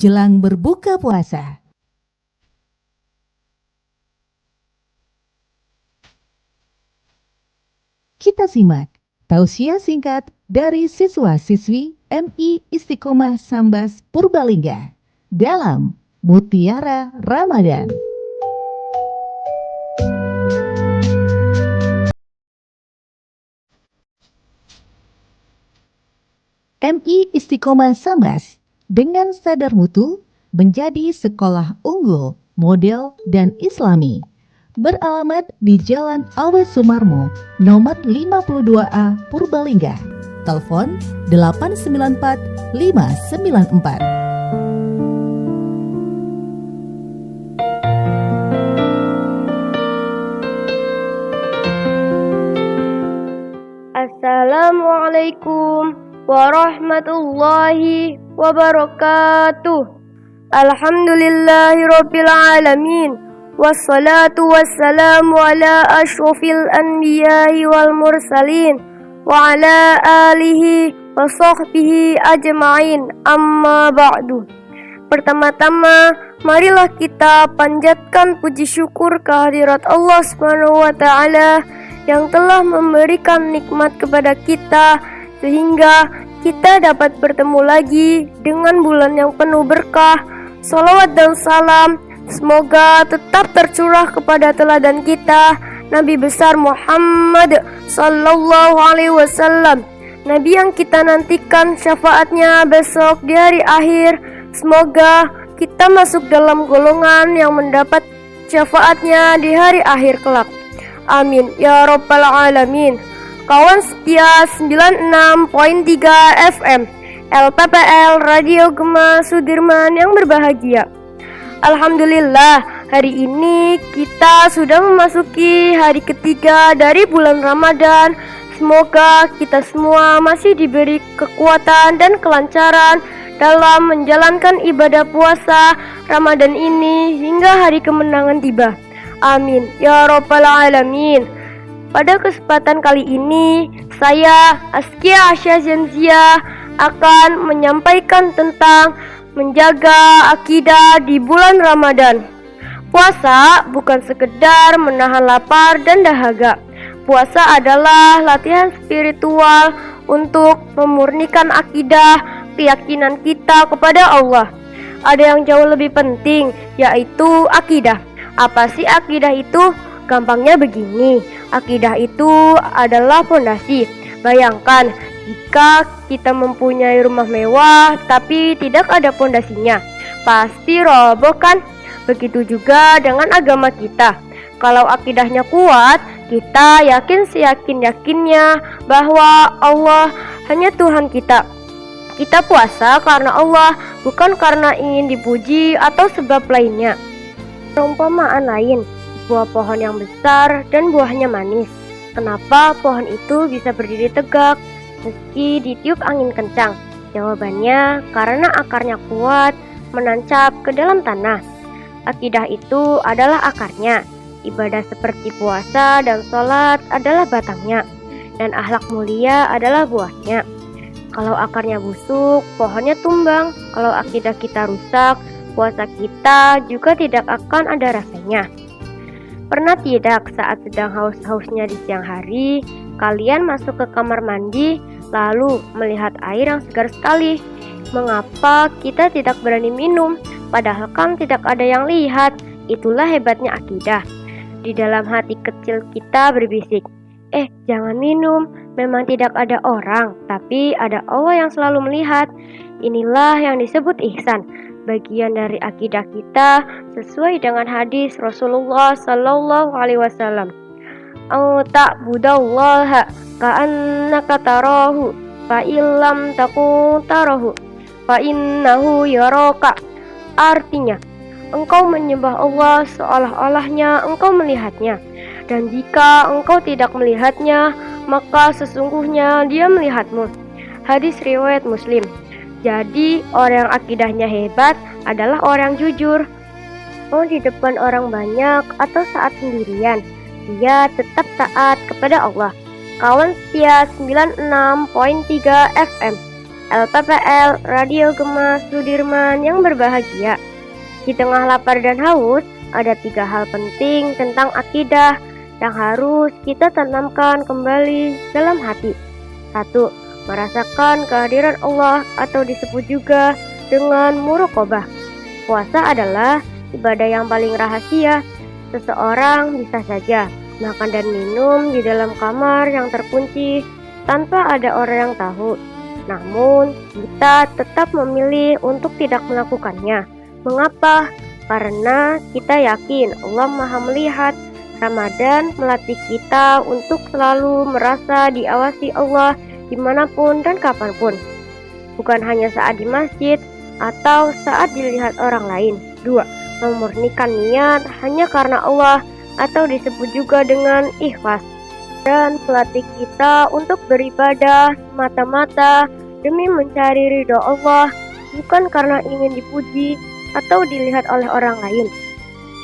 jelang berbuka puasa. Kita simak tausiah singkat dari siswa-siswi MI Istiqomah Sambas Purbalingga dalam Mutiara Ramadan. MI Istiqomah Sambas dengan sadar mutu menjadi sekolah unggul, model, dan islami. Beralamat di Jalan Awe Sumarmo, nomor 52A Purbalingga. Telepon 894 594. Assalamualaikum warahmatullahi wabarakatuh. Alhamdulillahirabbil alamin. Wassalatu wassalamu ala asyrafil anbiya'i wal mursalin wa ala alihi wa sahbihi ajma'in, amma ba'du. Pertama-tama, marilah kita panjatkan puji syukur kehadirat Allah Subhanahu wa ta'ala yang telah memberikan nikmat kepada kita sehingga kita dapat bertemu lagi dengan bulan yang penuh berkah. Salawat dan salam semoga tetap tercurah kepada teladan kita, Nabi besar Muhammad sallallahu alaihi wasallam, Nabi yang kita nantikan syafaatnya besok di hari akhir. Semoga kita masuk dalam golongan yang mendapat syafaatnya di hari akhir kelak. Amin ya rabbal alamin. Kawan setia 96.3 FM LPPL Radio Gema Sudirman yang berbahagia, alhamdulillah, hari ini kita sudah memasuki hari ketiga dari bulan Ramadan. Semoga kita semua masih diberi kekuatan dan kelancaran dalam menjalankan ibadah puasa Ramadan ini hingga hari kemenangan tiba. Amin ya rabbal alamin. Pada kesempatan kali ini, saya Askia Asya Zenzia akan menyampaikan tentang menjaga akidah di bulan Ramadan. Puasa bukan sekedar menahan lapar dan dahaga. Puasa adalah latihan spiritual untuk memurnikan akidah, keyakinan kita kepada Allah. Ada yang jauh lebih penting, yaitu akidah. Apa sih akidah itu? Gampangnya begini, akidah itu adalah fondasi. Bayangkan jika kita mempunyai rumah mewah tapi tidak ada fondasinya, pasti roboh kan? Begitu juga dengan agama kita. Kalau akidahnya kuat, kita yakin seyakin-yakinnya bahwa Allah hanya Tuhan kita. Kita puasa karena Allah, bukan karena ingin dipuji atau sebab lainnya. Perumpamaan lain, buah pohon yang besar dan buahnya manis. Kenapa pohon itu bisa berdiri tegak meski ditiup angin kencang? Jawabannya karena akarnya kuat menancap ke dalam tanah. Akidah itu adalah akarnya. Ibadah seperti puasa dan sholat adalah batangnya, dan akhlak mulia adalah buahnya. Kalau akarnya busuk, pohonnya tumbang. Kalau akidah kita rusak, puasa kita juga tidak akan ada rasanya. Pernah tidak saat sedang haus-hausnya di siang hari, kalian masuk ke kamar mandi lalu melihat air yang segar sekali? Mengapa kita tidak berani minum? Padahal kan tidak ada yang lihat. Itulah hebatnya akidah. Di dalam hati kecil kita berbisik, jangan minum, memang tidak ada orang, tapi ada Allah yang selalu melihat. Inilah yang disebut ihsan, bagian dari akidah kita sesuai dengan hadis Rasulullah sallallahu alaihi wasallam. Ta'budallaha ka'annaka tarahu, fa illam takun tarahu, fa innahu yaraka. Artinya, engkau menyembah Allah seolah-olahnya engkau melihatnya, dan jika engkau tidak melihatnya, maka sesungguhnya dia melihatmu. Hadis riwayat Muslim. Jadi, orang yang akidahnya hebat adalah orang jujur. Mau di depan orang banyak atau saat sendirian, dia tetap taat kepada Allah. Kawan setia 96.3 FM LPPL Radio Gema Sudirman yang berbahagia. Di tengah lapar dan haus, ada 3 hal penting tentang akidah yang harus kita tanamkan kembali dalam hati. 1. Merasakan kehadiran Allah atau disebut juga dengan muraqabah. Puasa adalah ibadah yang paling rahasia. Seseorang bisa saja makan dan minum di dalam kamar yang terkunci tanpa ada orang yang tahu. Namun, kita tetap memilih untuk tidak melakukannya. Mengapa? Karena kita yakin Allah Maha melihat. Ramadan melatih kita untuk selalu merasa diawasi Allah dimanapun dan kapanpun. Bukan hanya saat di masjid atau saat dilihat orang lain. 2. Memurnikan niat hanya karena Allah atau disebut juga dengan ikhlas. Dan melatih kita untuk beribadah semata-mata demi mencari ridho Allah, bukan karena ingin dipuji atau dilihat oleh orang lain.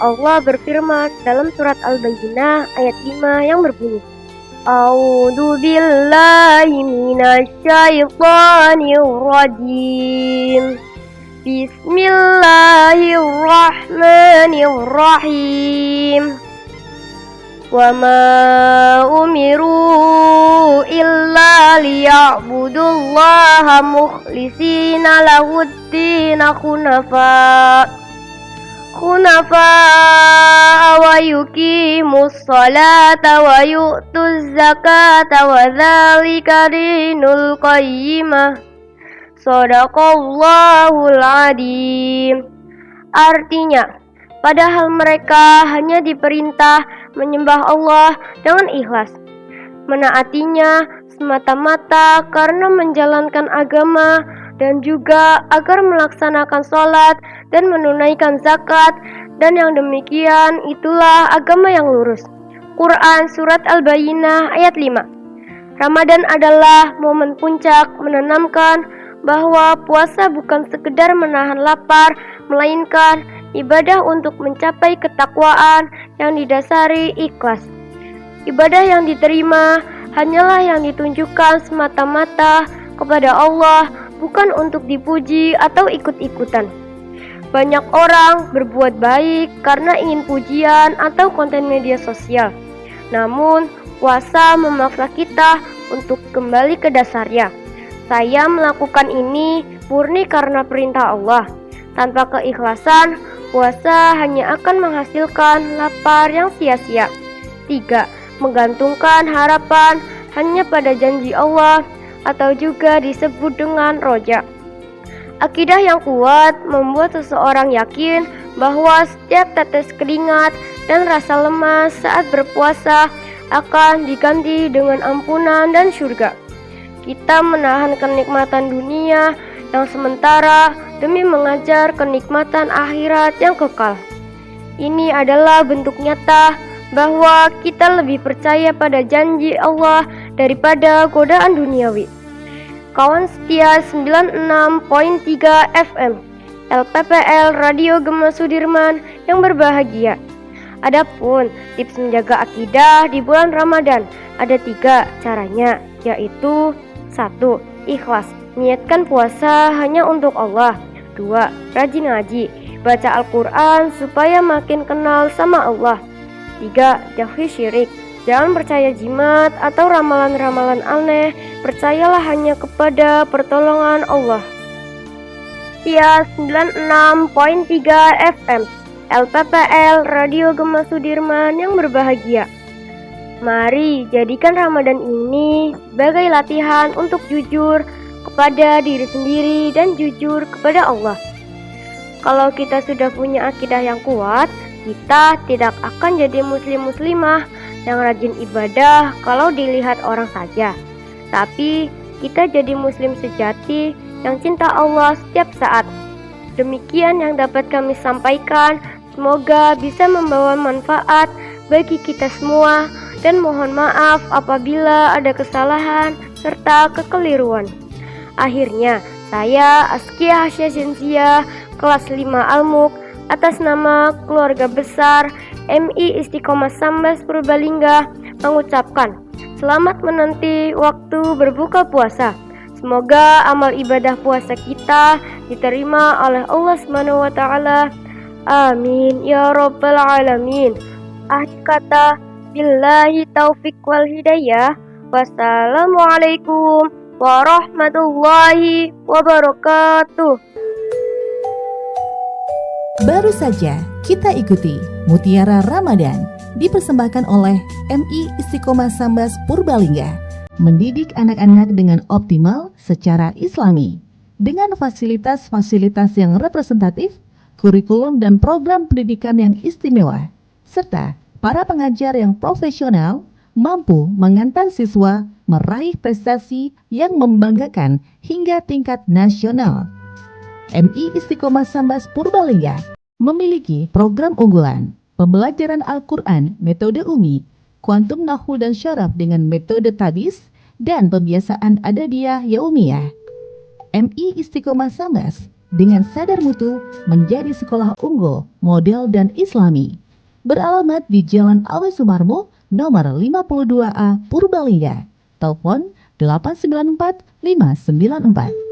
Allah berfirman dalam surat Al-Bayyinah ayat 5 yang berbunyi, A'udzu billahi minasyaitonir rajim. Bismillahirrahmanirrahim. Wa ma umiru illa liya'budullaha mukhlishina lahud-din hunafa wa yuqimus salata wa yu'tuz zakata wa dzalika dinul qayyimah. Shadaqallahul adzim. Artinya, padahal mereka hanya diperintah menyembah Allah dengan ikhlas, menaatinya semata-mata karena menjalankan agama, dan juga agar melaksanakan sholat dan menunaikan zakat, dan yang demikian itulah agama yang lurus. Quran Surat Al-Bayyinah ayat 5. Ramadan adalah momen puncak menanamkan bahwa puasa bukan sekedar menahan lapar, melainkan ibadah untuk mencapai ketakwaan yang didasari ikhlas. Ibadah yang diterima hanyalah yang ditunjukkan semata-mata kepada Allah, bukan untuk dipuji atau ikut-ikutan. Banyak orang berbuat baik karena ingin pujian atau konten media sosial. Namun, puasa memaksa kita untuk kembali ke dasarnya. Saya melakukan ini murni karena perintah Allah. Tanpa keikhlasan, puasa hanya akan menghasilkan lapar yang sia-sia. 3. Menggantungkan harapan hanya pada janji Allah atau juga disebut dengan roja. Akidah yang kuat membuat seseorang yakin bahwa setiap tetes keringat dan rasa lemas saat berpuasa akan diganti dengan ampunan dan surga. Kita menahan kenikmatan dunia yang sementara demi mengajar kenikmatan akhirat yang kekal. Ini adalah bentuk nyata bahwa kita lebih percaya pada janji Allah daripada godaan duniawi. Kawan setia 96.3 FM LPPL Radio Gema Sudirman yang berbahagia. Adapun tips menjaga akidah di bulan Ramadan ada 3 caranya, yaitu 1. Ikhlas, niatkan puasa hanya untuk Allah. 2. Rajin ngaji, baca Al-Quran supaya makin kenal sama Allah. 3. Jauhi syirik, jangan percaya jimat atau ramalan-ramalan aneh, percayalah hanya kepada pertolongan Allah. Setia 96.3 FM LPPL Radio Gema Sudirman yang berbahagia. Mari jadikan Ramadan ini sebagai latihan untuk jujur kepada diri sendiri dan jujur kepada Allah. Kalau kita sudah punya akidah yang kuat, kita tidak akan jadi muslim-muslimah yang rajin ibadah kalau dilihat orang saja. Tapi kita jadi muslim sejati yang cinta Allah setiap saat. Demikian yang dapat kami sampaikan. Semoga bisa membawa manfaat bagi kita semua. Dan mohon maaf apabila ada kesalahan serta kekeliruan. Akhirnya, saya Askia Hasya Sinsia, kelas 5 Al-Muq, atas nama keluarga besar MI Istiqomah Sambas Purbalingga mengucapkan selamat menanti waktu berbuka puasa. Semoga amal ibadah puasa kita diterima oleh Allah Subhanahu wa taala. Amin ya rabbal alamin. Akhir kata, billahi taufik wal hidayah. Wassalamualaikum warahmatullahi wabarakatuh. Baru saja kita ikuti Mutiara Ramadan dipersembahkan oleh MI Istiqomah Sambas Purbalingga, mendidik anak-anak dengan optimal secara Islami dengan fasilitas-fasilitas yang representatif, kurikulum dan program pendidikan yang istimewa, serta para pengajar yang profesional mampu mengantar siswa meraih prestasi yang membanggakan hingga tingkat nasional. MI Istiqomah Sambas Purbalingga memiliki program unggulan pembelajaran Al-Quran metode Umi, kuantum nahwu dan syaraf dengan metode tabis, dan pembiasaan adabiyah yaumiyah. MI Istiqomah Sambas dengan sadar mutu menjadi sekolah unggul, model dan islami. Beralamat di Jalan Awe Sumarmo nomor 52A Purbalingga. Telepon 894 594.